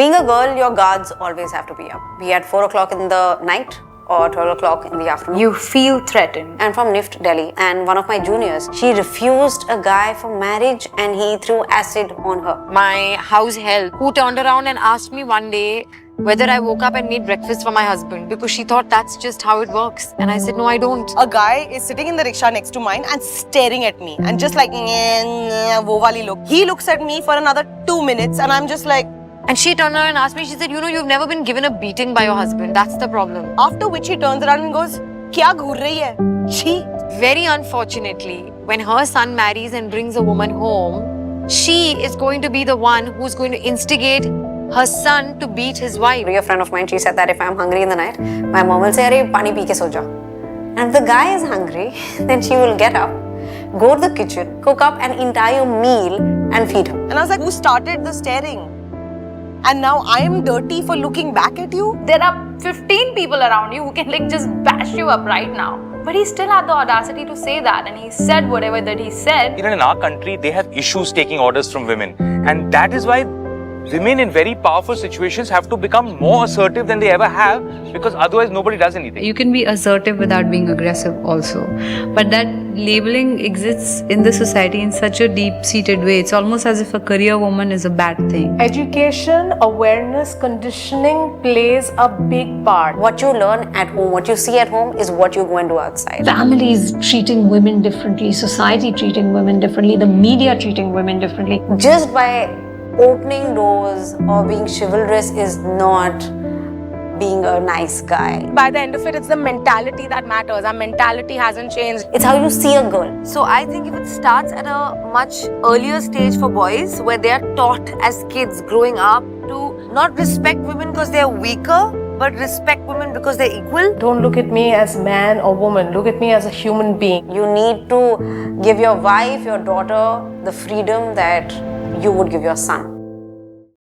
Being a girl, your guards always have to be up. Be at 4 o'clock in the night or 12 o'clock in the afternoon. You feel threatened. I'm from NIFT, Delhi, and one of my juniors, she refused a guy for marriage and he threw acid on her. My house help, who turned around and asked me one day whether I woke up and made breakfast for my husband because she thought that's just how it works. And I said, no, I don't. A guy is sitting in the rickshaw next to mine and staring at me and just like, wo wali look. He looks at me for another 2 minutes and I'm just like... And she turned around and asked me, she said, you know, you've never been given a beating by your husband. That's the problem. After which he turns around and goes, kya ghur rahi hai? She. Very unfortunately, when her son marries and brings a woman home, she is going to be the one who's going to instigate her son to beat his wife. A friend of mine, she said that if I'm hungry in the night, my mom will say, "Arey, pani pee ke so ja." And if the guy is hungry, then she will get up, go to the kitchen, cook up an entire meal and feed him. And I was like, who started the staring? And now I am dirty for looking back at you? There are 15 people around you who can like just bash you up right now. But he still had the audacity to say that, and he said whatever that he said. Even in our country, they have issues taking orders from women. And that is why women in very powerful situations have to become more assertive than they ever have, because otherwise nobody does anything. You can be assertive without being aggressive also. But that labeling exists in the society in such a deep-seated way. It's almost as if a career woman is a bad thing. Education, awareness, conditioning plays a big part. What you learn at home, what you see at home is what you go and do outside. Families treating women differently, society treating women differently, the media treating women differently. Just by opening doors or being chivalrous is not being a nice guy. By the end of it, it's the mentality that matters. Our mentality hasn't changed. It's how you see a girl. So I think if it starts at a much earlier stage for boys, where they are taught as kids growing up to not respect women because they are weaker, but respect women because they're equal. Don't look at me as man or woman. Look at me as a human being. You need to give your wife, your daughter, the freedom that you would give your son.